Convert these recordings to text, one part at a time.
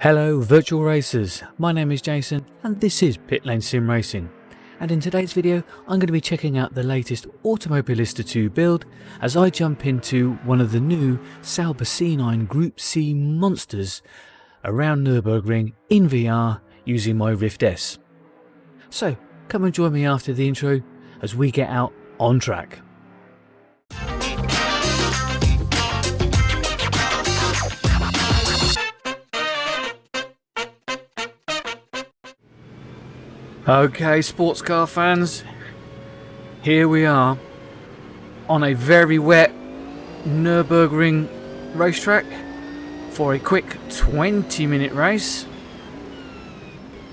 Hello virtual racers, my name is Jason and this is Pitlanes Sim Racing, and in today's video I'm going to be checking out the latest Automobilista 2 build as I jump into one of the new Sauber C9 Group C monsters around Nurburgring in VR using my Rift S. So come and join me after the intro as we get out on track. Okay, sports car fans, here we are on a very wet Nurburgring racetrack for a quick 20-minute race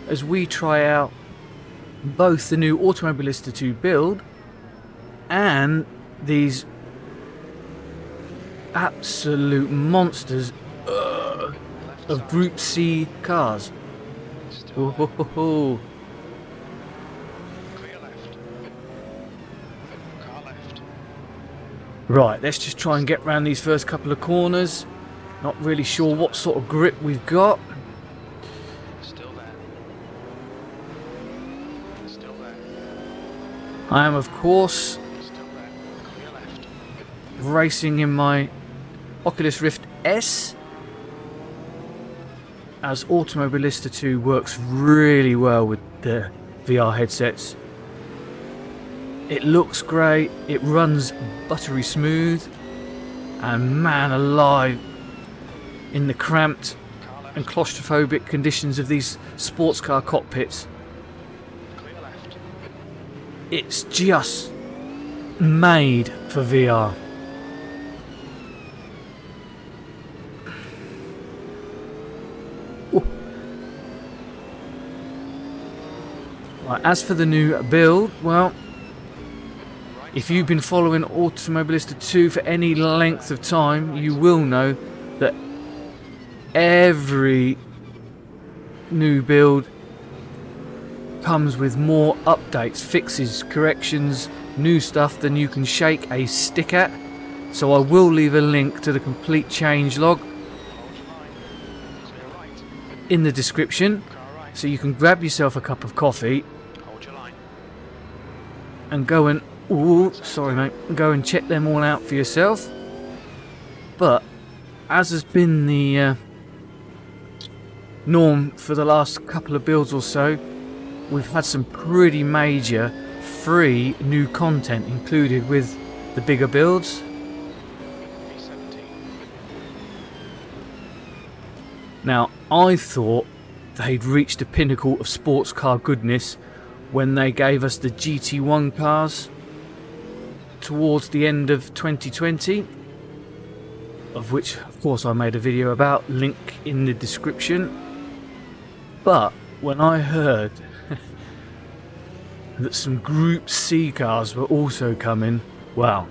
as we try out both the new Automobilista 2 build and these absolute monsters of Group C cars. Whoa. Right, let's just try and get around these first couple of corners. Not really sure what sort of grip we've got. Still there. Still there. I am, of course, Still there. Clear left. racing in my Oculus Rift S, as Automobilista 2 works really well with the VR headsets. It looks great, it runs buttery smooth, and man alive, in the cramped and claustrophobic conditions of these sports car cockpits, Clear left. it's just made for VR. Ooh. Right, as for the new build, well, if you've been following Automobilista 2 for any length of time, you will know that every new build comes with more updates, fixes, corrections, new stuff than you can shake a stick at. So I will leave a link to the complete change log Hold your line. Clear right. in the description, Car right. so you can grab yourself a cup of coffee Hold your line. and go and go and check them all out for yourself. But as has been the norm for the last couple of builds or so, we've had some pretty major free new content included with the bigger builds. B17. Now, I thought they'd reached the pinnacle of sports car goodness when they gave us the GT1 cars towards the end of 2020, of which of course I made a video about, link in the description. But when I heard that some Group C cars were also coming, well,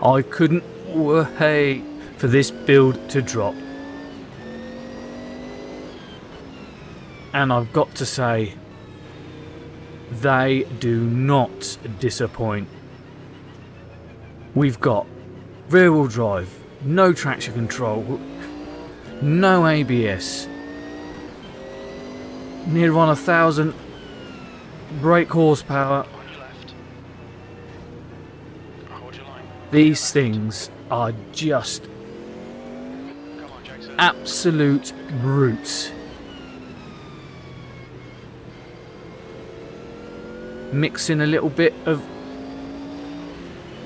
I couldn't wait for this build to drop. And I've got to say, they do not disappoint. We've got rear wheel drive, no traction control, no ABS, near on 1,000 brake horsepower. On your left. Hold your line. These things are just Come on, Jackson. absolute brutes. Mix in a little bit of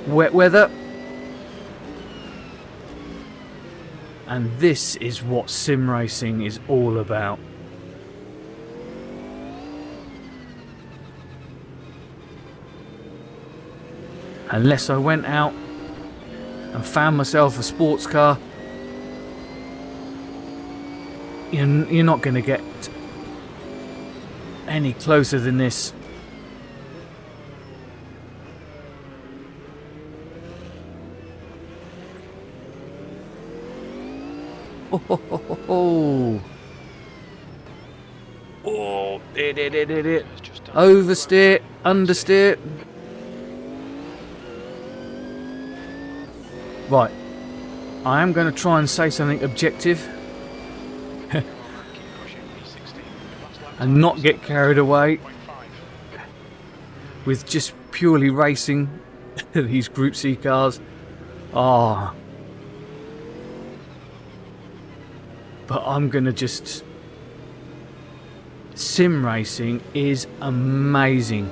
wet weather, and this is what sim racing is all about. Unless I went out and found myself a sports car, you're not going to get any closer than this. Oh, it. It's just done. Oversteer, understeer. Right, I am going to try and say something objective. Keep pushing. P16. Last lap and not get carried away 0.5. with just purely racing these Group C cars. Ah. But I'm gonna just... Sim racing is amazing.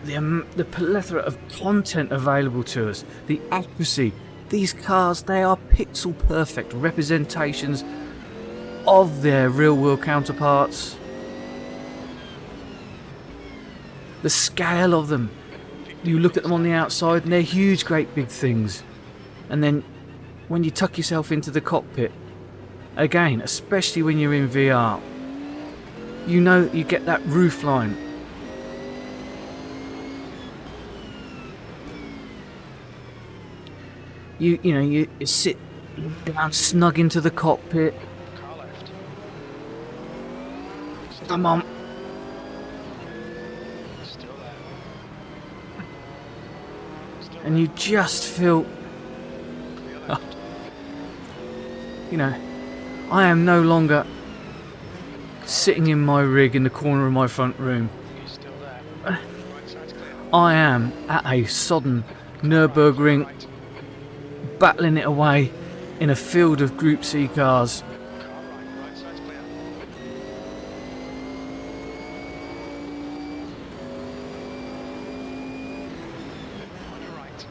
The plethora of content available to us, the accuracy. These cars, they are pixel perfect representations of their real world counterparts. The scale of them. You look at them on the outside and they're huge, great big things. And then when you tuck yourself into the cockpit, again, especially when you're in VR, you know you get that roof line. You sit down snug into the cockpit. Car left. Come on. Still there. Still And you just feel, clear left. you know, I am no longer sitting in my rig in the corner of my front room. He's still there. Right side's clear. I am at a sodden Nurburgring, Right. battling it away in a field of Group C cars. Car right. Right side's clear. On your right.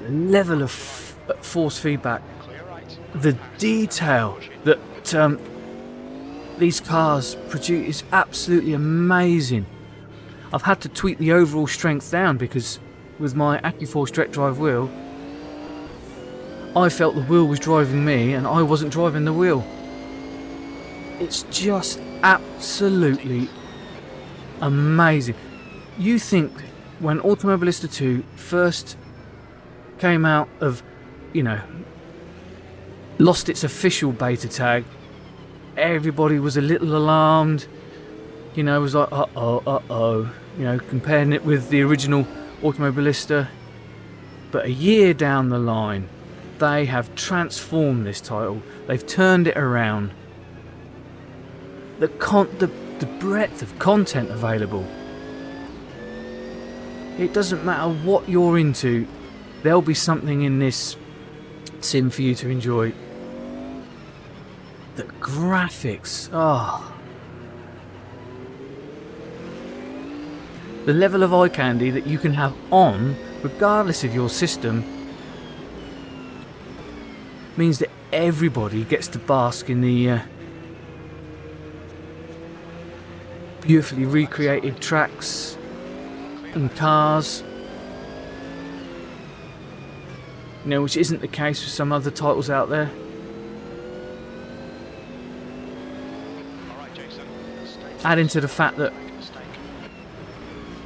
The level of force feedback, Clear right. the detail that these cars produce is absolutely amazing. I've had to tweak the overall strength down because with my AccuForce direct drive wheel, I felt the wheel was driving me and I wasn't driving the wheel. It's just absolutely amazing. You think when Automobilista 2 first came out of, lost its official beta tag, everybody was a little alarmed, was like, uh-oh, comparing it with the original Automobilista. But a year down the line, they have transformed this title. They've turned it around. The breadth of content available. It doesn't matter what you're into, there'll be something in this sim for you to enjoy. The graphics, the level of eye candy that you can have on, regardless of your system, means that everybody gets to bask in the beautifully recreated tracks and cars. Which isn't the case with some other titles out there. Alright, Jason. Stay. Adding to the fact that Make a mistake.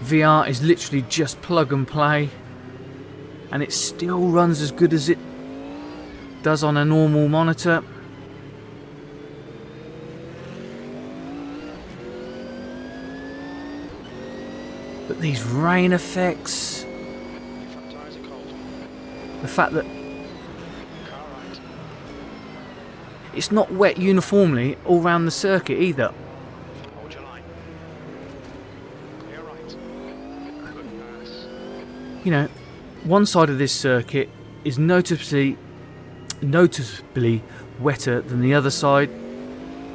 VR is literally just plug and play, and it still runs as good as it does on a normal monitor. But these rain effects, Your front tyres are cold. the fact that Car right. it's not wet uniformly all around the circuit either. Hold your line. Clear right. Good pass. One side of this circuit is noticeably wetter than the other side.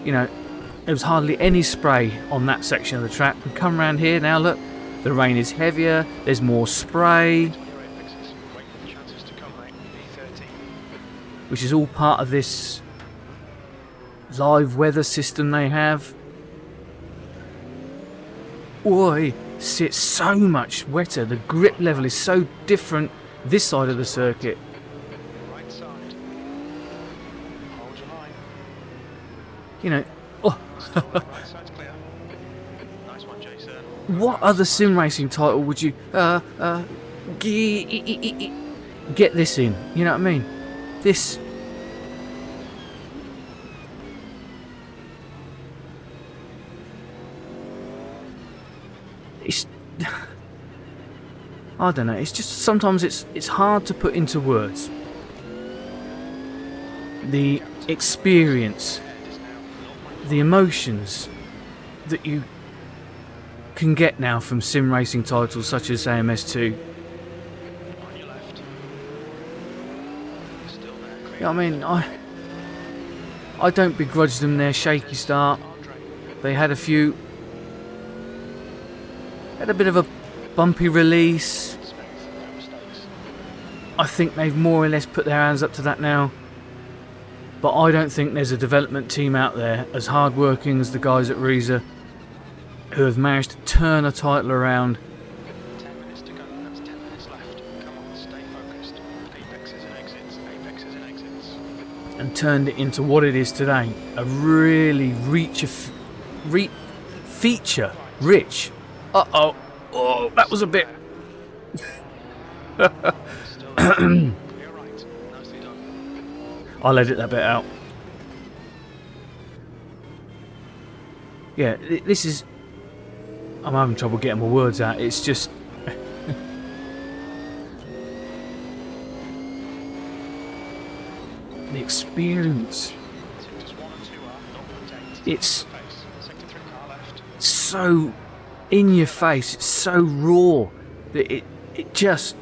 There was hardly any spray on that section of the track. We come around here now, look, the rain is heavier, there's more spray, Your fixes. Wait for the chances to come, mate. P13. which is all part of this live weather system they have. Oi, see, it's so much wetter, the grip level is so different this side of the circuit. Right side. Hold your line. Oh, Right side's clear. Nice one, Jason. what other sim racing title would you get this in? You know what I mean? This it's I don't know, it's just sometimes it's hard to put into words. the experience, the emotions that you can get now from sim racing titles such as AMS2. On your left. Still there. Yeah, I mean, I don't begrudge them their shaky start. They had a bit of a bumpy release. I think they've more or less put their hands up to that now. But I don't think there's a development team out there as hard-working as the guys at Reiza, who have managed to turn a title around. 10 minutes to go. That's 10 minutes left. Come on, stay focused. Apexes and exits. Apexes and exits. And turned it into what it is today. A really feature-rich. Uh-oh. Oh, that was a bit... Still there. You're right. Nicely done. I'll edit that bit out. Yeah, this is... I'm having trouble getting my words out. It's just... the experience. Sectors 1 and 2 are 0.8. It's Sector 3 car left. so in your face. It's so raw that it just...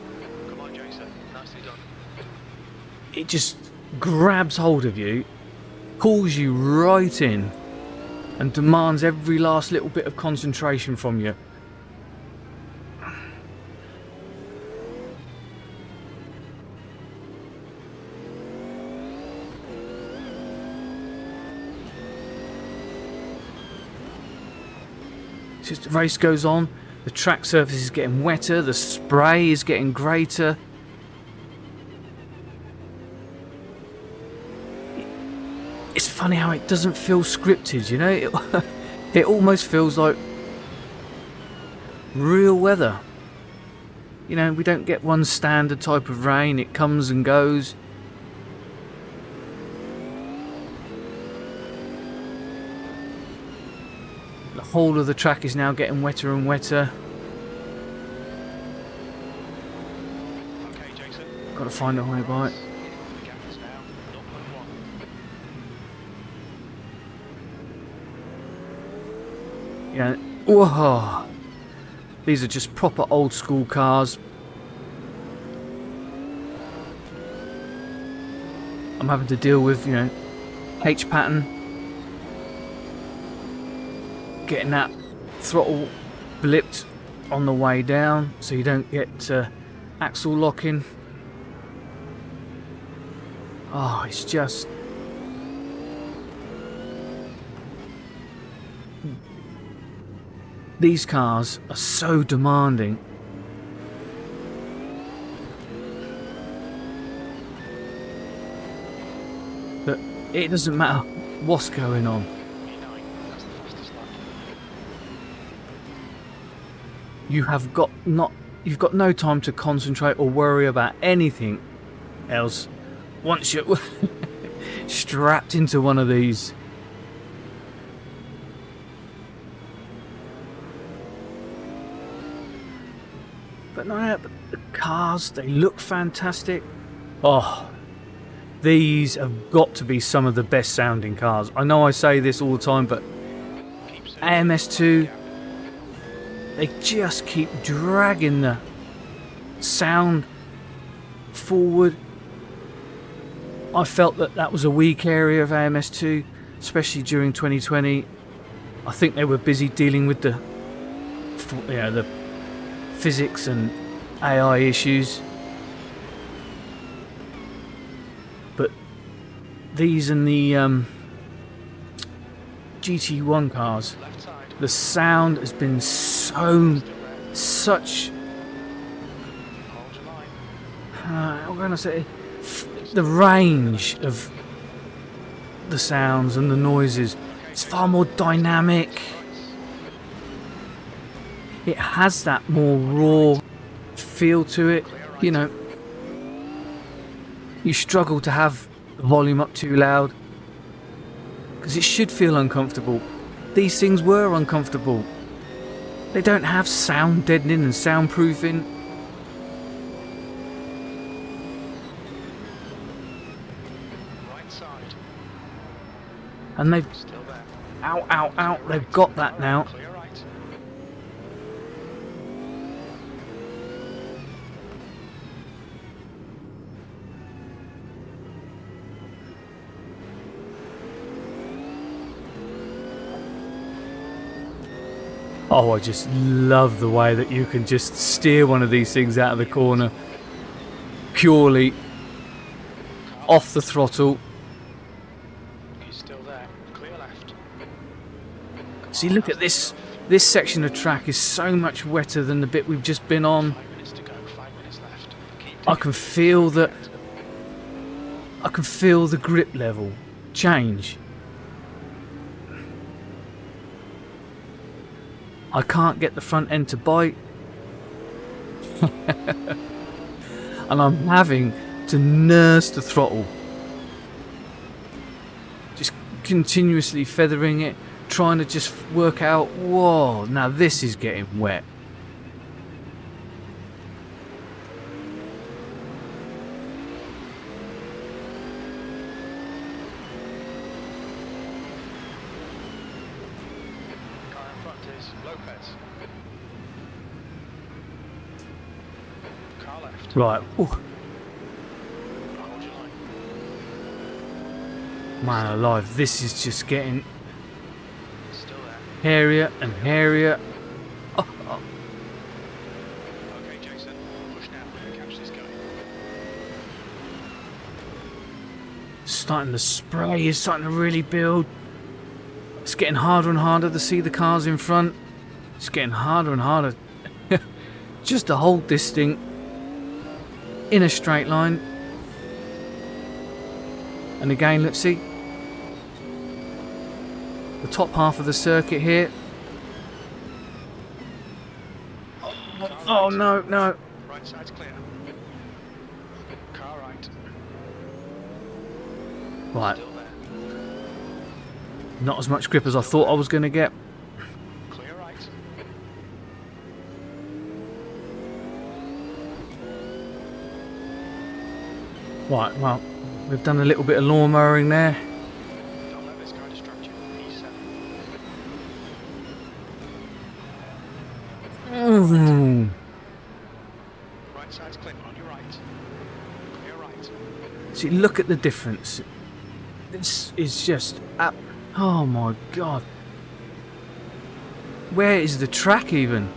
Come on, Jason. Nicely done. it just grabs hold of you, pulls you right in, and demands every last little bit of concentration from you. Just the race goes on, the track surface is getting wetter, the spray is getting greater. It's funny how it doesn't feel scripted, you know? It almost feels like real weather. You know, we don't get one standard type of rain, it comes and goes. The whole of the track is now getting wetter and wetter. Okay, Jason. Got to find a way by it. The gap is now 0.1. Yeah. Whoa. These are just proper old school cars. I'm having to deal with, you know, H pattern. Getting that throttle blipped on the way down so you don't get axle locking. Oh, it's just... these cars are so demanding. That it doesn't matter what's going on. P9, that's the fastest lap. You've got no time to concentrate or worry about anything else once you're strapped into one of these. But no, but the cars, they look fantastic. Oh, these have got to be some of the best sounding cars. I know I say this all the time, but AMS2, they just keep dragging the sound forward. I felt that was a weak area of AMS2, especially during 2020. I think they were busy dealing with the physics and AI issues. But these and the GT1 cars, Left side. the sound has been such Hold your line. I'm going to say the range of the sounds and the noises. It's far more dynamic. It has that more raw feel to it. You know, you struggle to have the volume up too loud because it should feel uncomfortable. These things were uncomfortable. They don't have sound deadening and soundproofing. Right inside. And they've... Still there. Ow, ow, ow. They've got that now. Clear right. Oh, I just love the way that you can just steer one of these things out of the corner purely off the throttle. He's still there. Clear left. See, look at this. This section of track is so much wetter than the bit we've just been on. 5 minutes to go. 5 minutes left. Keep I can feel that. I can feel the grip level change. I can't get the front end to bite. And I'm having to nurse the throttle. Just continuously feathering it, trying to just work out, whoa, now this is getting wet. car in front is Lopez. Car left. Right, ooh, Hold your line. man alive, this is just getting Still there. hairier and hairier. Oh, oh. Okay, Jason. Push now. Catch this guy. Starting to spray, is starting to really build. It's getting harder and harder to see the cars in front. It's getting harder and harder just to hold this thing in a straight line. And again, let's see the top half of the circuit here. Oh no, no. Right side's clear. Car right. Right, Still there. not as much grip as I thought I was going to get. Clear right. Right, well, we've done a little bit of lawn mowing there. Don't let this car distract you. E7. Right side's clear. On your right. Clear right. See, look at the difference. This is just... oh my god. Where is the track even?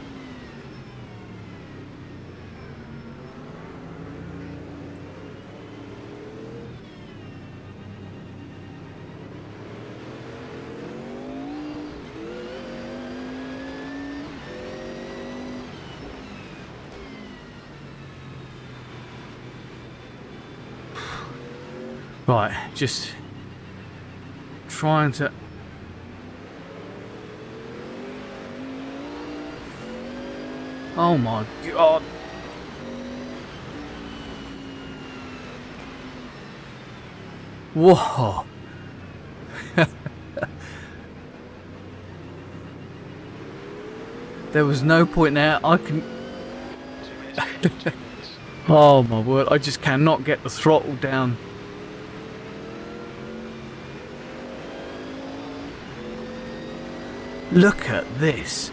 Right, just trying to... oh my god. Whoa. There was no point now. I can... 2 minutes. oh my word, I just cannot get the throttle down. Look at this.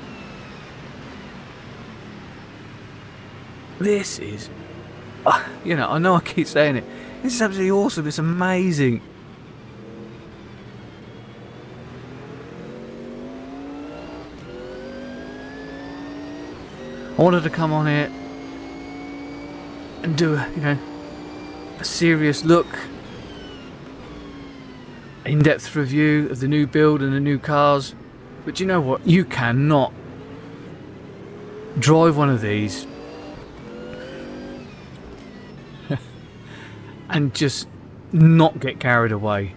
This is... you know, I know I keep saying it. This is absolutely awesome. It's amazing. I wanted to come on here and do a, you know, a serious look, in-depth review of the new build and the new cars. But you know what? You cannot drive one of these and just not get carried away.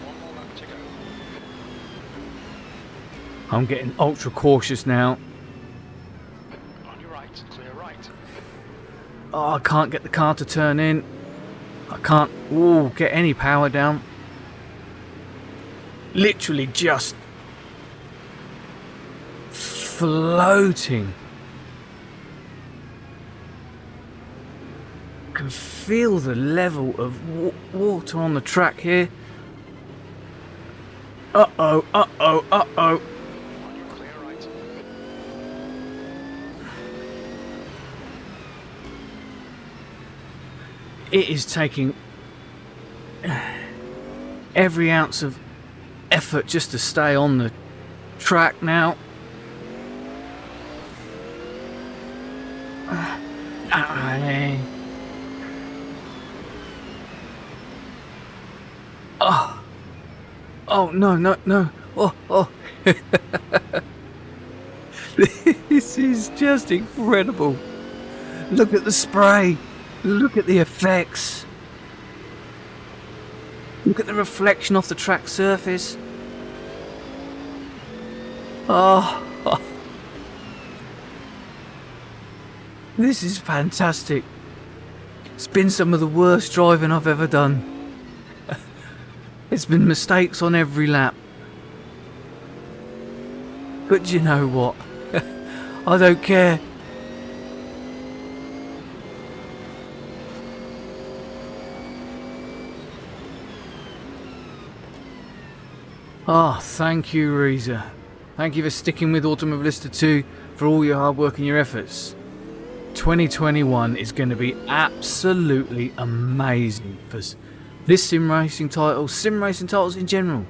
One more lap to go. I'm getting ultra cautious now. On your right. Clear right. Oh, I can't get the car to turn in. I can't get any power down. Literally just floating. Can feel the level of water on the track here. Uh-oh, uh-oh, uh-oh. On your clear right. It is taking every ounce of effort just to stay on the track now. Oh, oh no, no, no. Oh, oh. This is just incredible. Look at the spray. Look at the effects. Look at the reflection off the track surface. Oh. This is fantastic. It's been some of the worst driving I've ever done. It's been mistakes on every lap. But you know what? I don't care. Ah, thank you, Reiza. Thank you for sticking with Automobilista 2 for all your hard work and your efforts. 2021 is going to be absolutely amazing for this sim racing titles in general.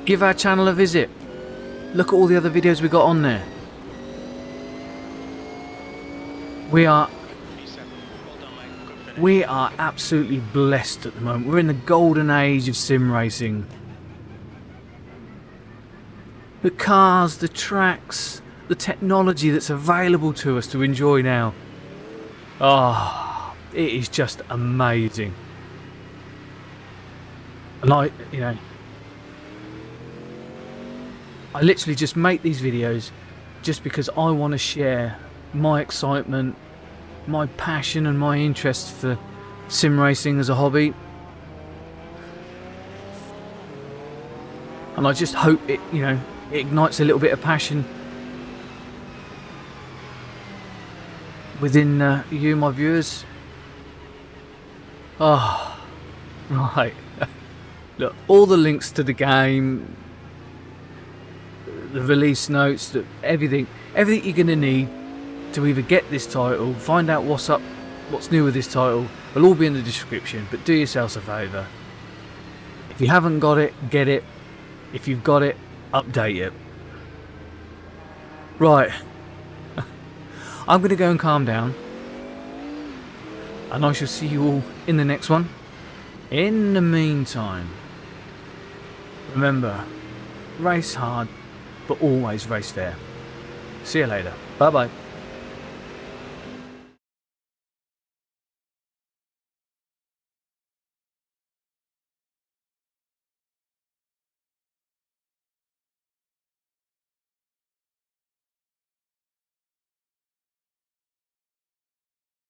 Give our channel a visit. Look at all the other videos we got on there. We are absolutely blessed at the moment. We're in the golden age of sim racing. The cars, the tracks, the technology that's available to us to enjoy now. Ah, it is just amazing. And I literally just make these videos just because I want to share my excitement, my passion and my interest for sim racing as a hobby. And I just hope it, it ignites a little bit of passion within you, my viewers. Oh, right. Look, all the links to the game, the release notes, everything you're going to need to either get this title, find out what's up, what's new with this title, will all be in the description. But do yourselves a favour. If you haven't got it, get it. If you've got it, update it. Right. I'm going to go and calm down. And I shall see you all in the next one. In the meantime, remember, race hard, but always race fair. See you later. Bye bye.